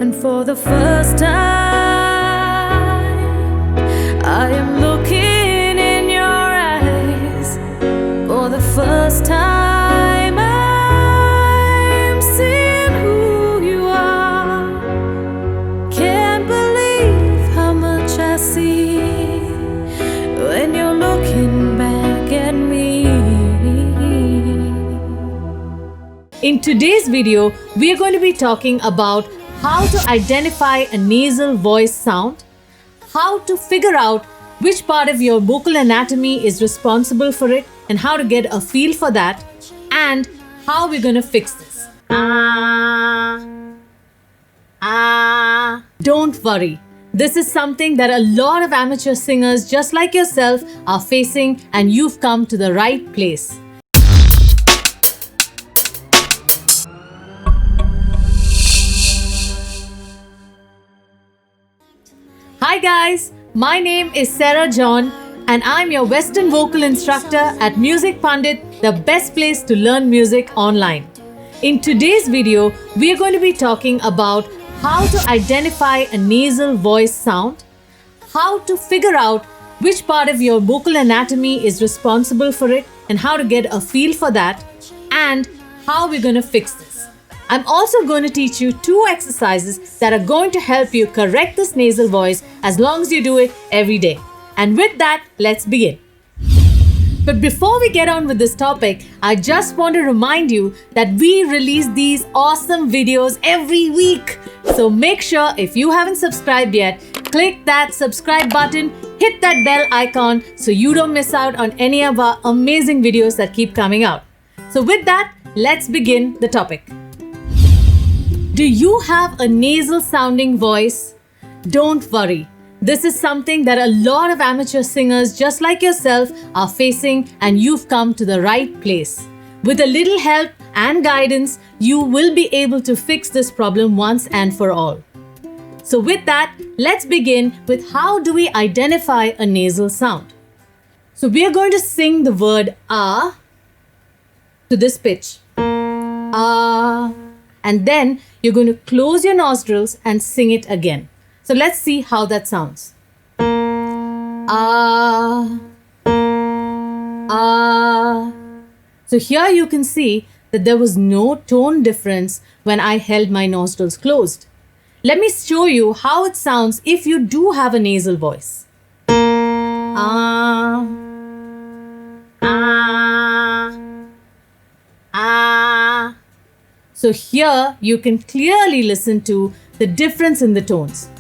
And for the first time, I am looking in your eyes. For the first time, I'm seeing who you are. Can't believe how much I see when you're looking back at me. In today's video, we are going to be talking about how to identify a nasal voice sound, how to figure out which part of your vocal anatomy is responsible for it and how to get a feel for that, and how we're going to fix this. Don't worry. This is something that a lot of amateur singers just like yourself are facing, and you've come to the right place. Hi guys, my name is Sarah John and I'm your Western vocal instructor at Music Pundit, the best place to learn music online. In today's video, we are going to be talking about how to identify a nasal voice sound, how to figure out which part of your vocal anatomy is responsible for it and how to get a feel for that, and how we're going to fix this. I'm also going to teach you 2 exercises that are going to help you correct this nasal voice as long as you do it every day. And with that, let's begin. But before we get on with this topic, I just want to remind you that we release these awesome videos every week. So make sure if you haven't subscribed yet, click that subscribe button, hit that bell icon so you don't miss out on any of our amazing videos that keep coming out. So with that, let's begin the topic. Do you have a nasal sounding voice? Don't worry. This is something that a lot of amateur singers just like yourself are facing, and you've come to the right place. With a little help and guidance, you will be able to fix this problem once and for all. So with that, let's begin with how do we identify a nasal sound. So we are going to sing the word ah to this pitch. Ah. And then you're going to close your nostrils and sing it again. So let's see how that sounds. Ah, ah. So here you can see that there was no tone difference when I held my nostrils closed. Let me show you how it sounds if you do have a nasal voice. Ah, ah, ah. So here you can clearly listen to the difference in the tones.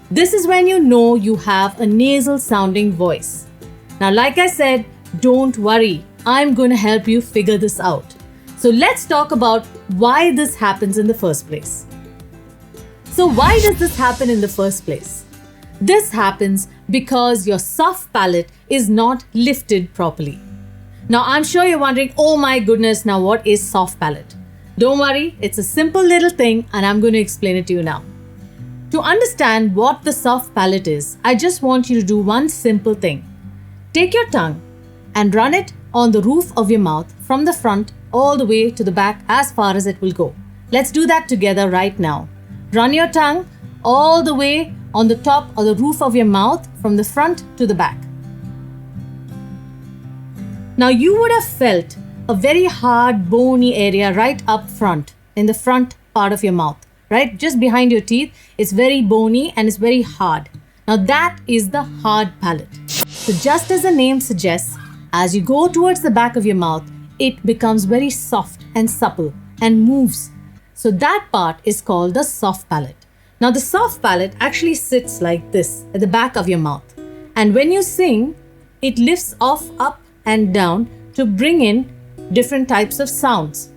This is when you know you have a nasal sounding voice. Now, like I said, don't worry. I'm going to help you figure this out. So let's talk about why this happens in the first place. So why does this happen in the first place? This happens because your soft palate is not lifted properly. Now, I'm sure you're wondering, oh my goodness, now what is soft palate? Don't worry, it's a simple little thing and I'm going to explain it to you now. To understand what the soft palate is, I just want you to do one simple thing. Take your tongue and run it on the roof of your mouth from the front all the way to the back as far as it will go. Let's do that together right now. Run your tongue all the way on the top or the roof of your mouth from the front to the back. Now you would have felt a very hard bony area right up front in the front part of your mouth, right? Just behind your teeth. It's very bony and it's very hard. Now that is the hard palate. So just as the name suggests, as you go towards the back of your mouth, it becomes very soft and supple and moves. So that part is called the soft palate. Now the soft palate actually sits like this at the back of your mouth. And when you sing, it lifts off, up and down to bring in different types of sounds.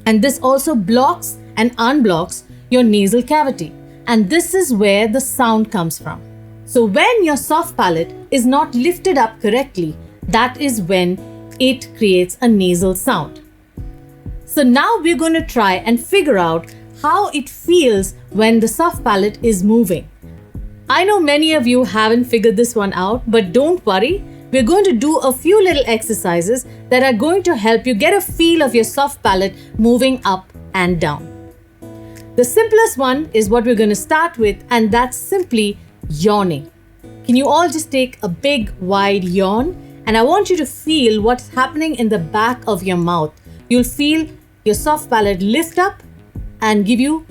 And this also blocks and unblocks your nasal cavity. And this is where the sound comes from. So when your soft palate is not lifted up correctly, that is when it creates a nasal sound. So now we're going to try and figure out how it feels when the soft palate is moving. I know many of you haven't figured this one out, but don't worry. We're going to do a few little exercises that are going to help you get a feel of your soft palate moving up and down. The simplest one is what we're going to start with, and that's simply yawning. Can you all just take a big wide yawn? And I want you to feel what's happening in the back of your mouth. You'll feel your soft palate lift up and give you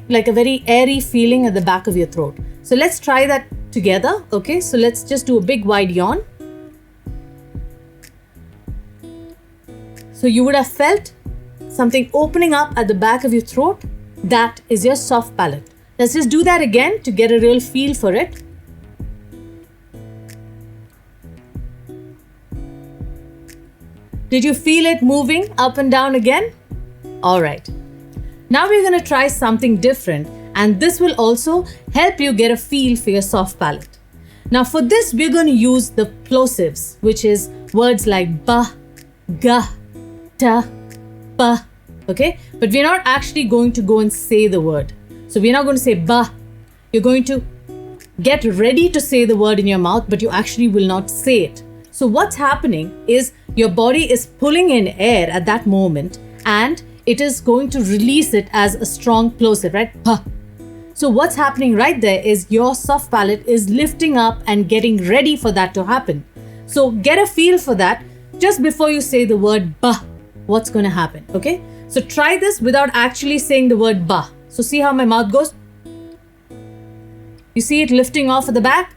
like a very airy feeling at the back of your throat. So let's try that together. Okay, so let's just do a big wide yawn. So you would have felt something opening up at the back of your throat. That is your soft palate. Let's just do that again to get a real feel for it. Did you feel it moving up and down again? All right. Now we're going to try something different, and this will also help you get a feel for your soft palate. Now for this, we're going to use the plosives, which is words like ba, ga, ta, pa. Okay? But we're not actually going to go and say the word. So we're not going to say ba. You're going to get ready to say the word in your mouth, but you actually will not say it. So what's happening is your body is pulling in air at that moment, and it is going to release it as a strong plosive, right? Pa. So what's happening right there is your soft palate is lifting up and getting ready for that to happen. So get a feel for that just before you say the word ba. What's going to happen? Okay? So try this without actually saying the word ba. So see how my mouth goes? You see it lifting off at the back?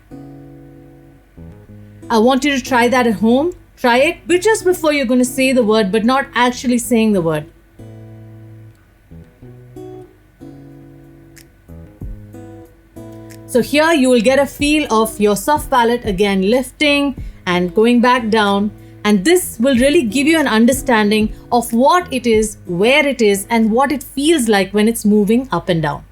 I want you to try that at home. Try it, but just before you're going to say the word, but not actually saying the word. So here you will get a feel of your soft palate again lifting and going back down. And this will really give you an understanding of what it is, where it is, and what it feels like when it's moving up and down.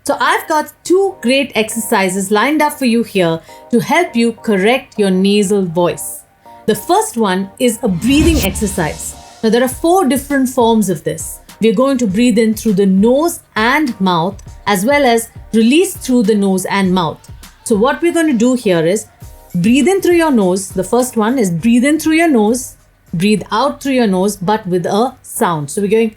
So I've got two great exercises lined up for you here to help you correct your nasal voice. The first one is a breathing exercise. Now there are 4 different forms of this. We're going to breathe in through the nose and mouth, as well as release through the nose and mouth. So what we're going to do here is breathe in through your nose. The first one is breathe in through your nose, breathe out through your nose, but with a sound. So we're going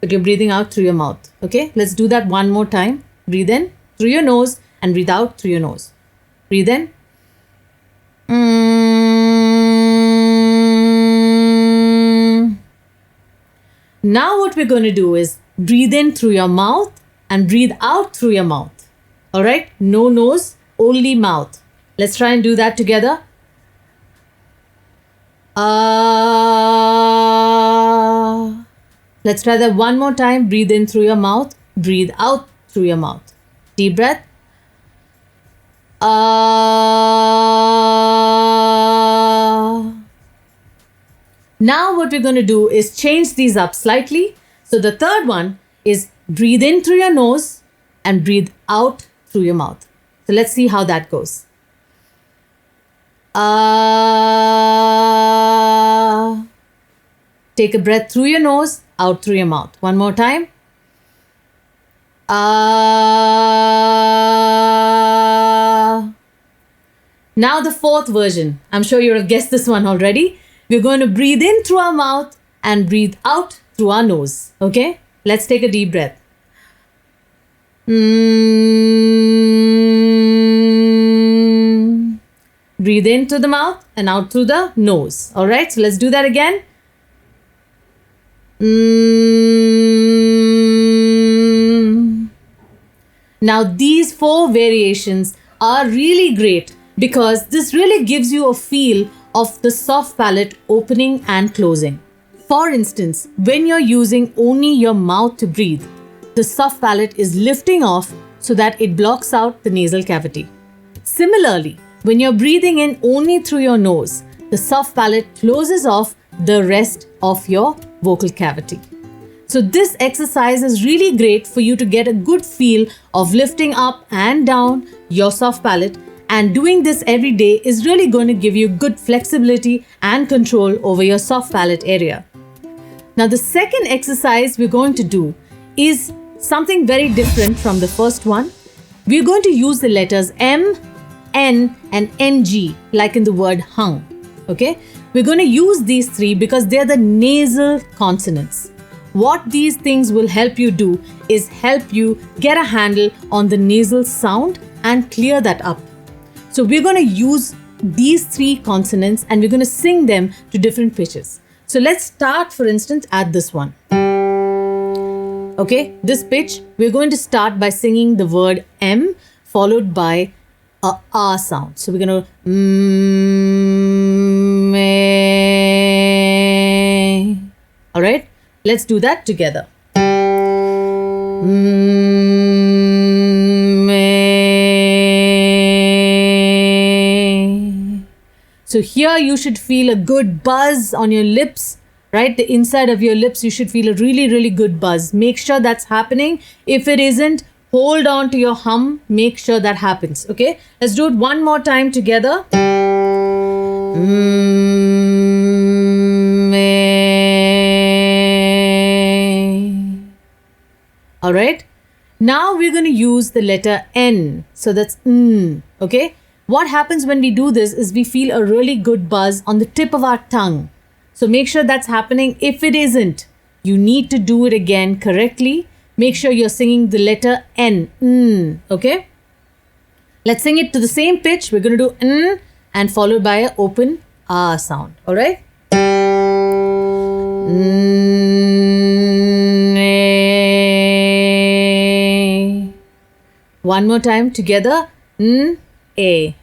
but you're breathing out through your mouth. Okay, let's do that one more time. Breathe in through your nose and breathe out through your nose. Breathe in. Now what we're going to do is breathe in through your mouth and breathe out through your mouth. All right, no nose, only mouth. Let's try and do that together. Let's try that one more time. Breathe in through your mouth, breathe out through your mouth. Deep breath. Now what we're going to do is change these up slightly. So the third one is breathe in through your nose and breathe out through your mouth. So let's see how that goes. Take a breath through your nose, out through your mouth. One more time. Now the fourth version. I'm sure you have guessed this one already. We're going to breathe in through our mouth and breathe out through our nose. Okay? Let's take a deep breath. Breathe in through the mouth and out through the nose. All right, so let's do that again. Now these 4 variations are really great because this really gives you a feel of the soft palate opening and closing. For instance, when you're using only your mouth to breathe, the soft palate is lifting off so that it blocks out the nasal cavity. Similarly, when you're breathing in only through your nose, the soft palate closes off the rest of your vocal cavity. So this exercise is really great for you to get a good feel of lifting up and down your soft palate, and doing this every day is really going to give you good flexibility and control over your soft palate area. Now the second exercise we're going to do is something very different from the first one. We're going to use the letters M, N and NG like in the word hung. Okay? we're going to use these three because they're the nasal consonants. What these things will help you do is help you get a handle on the nasal sound and clear that up. So we're going to use these three consonants and we're going to sing them to different pitches. So let's start, for instance, at this one. Okay, this pitch, we're going to start by singing the word M followed by a R sound. So we're going to all right, let's do that together. So here you should feel a good buzz on your lips, right? The inside of your lips, you should feel a really, really good buzz. Make sure that's happening. If it isn't, hold on to your hum. Make sure that happens, okay? Let's do it one more time together. All right. Now we're going to use the letter N. So that's N, okay? What happens when we do this is we feel a really good buzz on the tip of our tongue. So make sure that's happening. If it isn't, you need to do it again correctly. Make sure you're singing the letter N, okay? Let's sing it to the same pitch. We're going to do N and followed by an open R sound, all right? One more time together. N, A.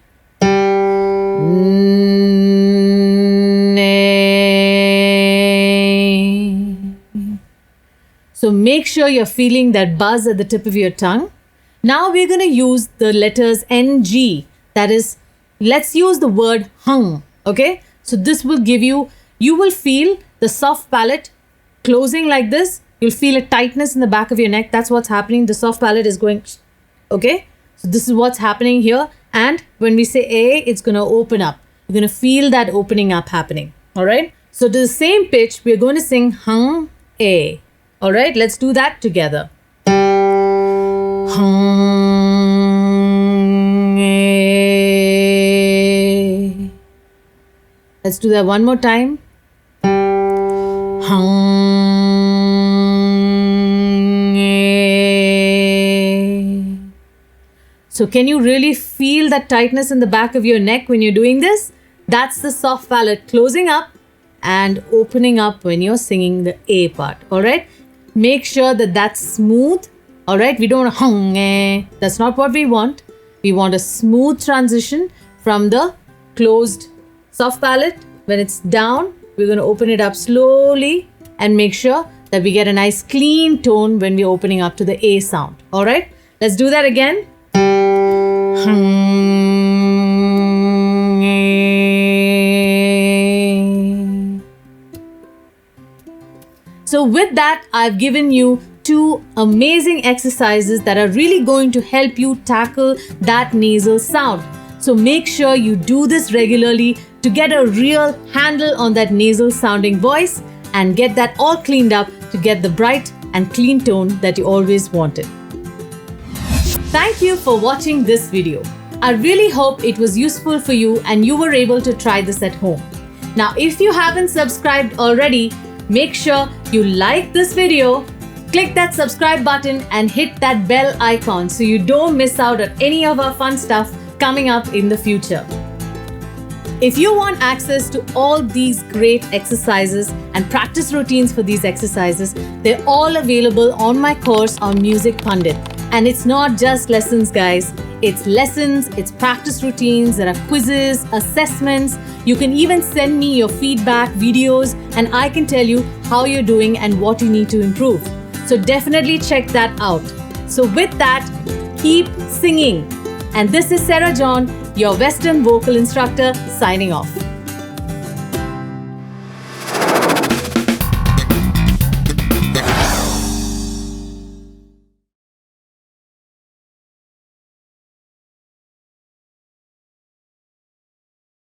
So make sure you're feeling that buzz at the tip of your tongue. Now we're going to use the letters NG. That is, let's use the word hung, okay? So this will give you will feel the soft palate closing like this. You'll feel a tightness in the back of your neck. That's what's happening. The soft palate is going, okay? So this is what's happening here. And when we say A, it's going to open up. You're going to feel that opening up happening, all right? So to the same pitch, we're going to sing hung, A. All right, let's do that together. Hung, A. Let's do that one more time. Hung, A. So can you really feel that tightness in the back of your neck when you're doing this? That's the soft palate closing up and opening up when you're singing the A part, all right? Make sure that that's smooth, all right? We don't want hung, that's not what we want. We want a smooth transition from the closed soft palate. When it's down, we're going to open it up slowly and make sure that we get a nice clean tone when we're opening up to the A sound, all right? Let's do that again. So with that, I've given you 2 amazing exercises that are really going to help you tackle that nasal sound. So make sure you do this regularly to get a real handle on that nasal sounding voice and get that all cleaned up to get the bright and clean tone that you always wanted. Thank you for watching this video. I really hope it was useful for you and you were able to try this at home. Now, if you haven't subscribed already, make sure you like this video, click that subscribe button and hit that bell icon so you don't miss out on any of our fun stuff coming up in the future. If you want access to all these great exercises and practice routines for these exercises, they're all available on my course on Music Pundit. And it's not just lessons, guys. It's lessons, it's practice routines, there are quizzes, assessments. You can even send me your feedback, videos, and I can tell you how you're doing and what you need to improve. So definitely check that out. So with that, keep singing. And this is Sarah John, your Western vocal instructor, signing off.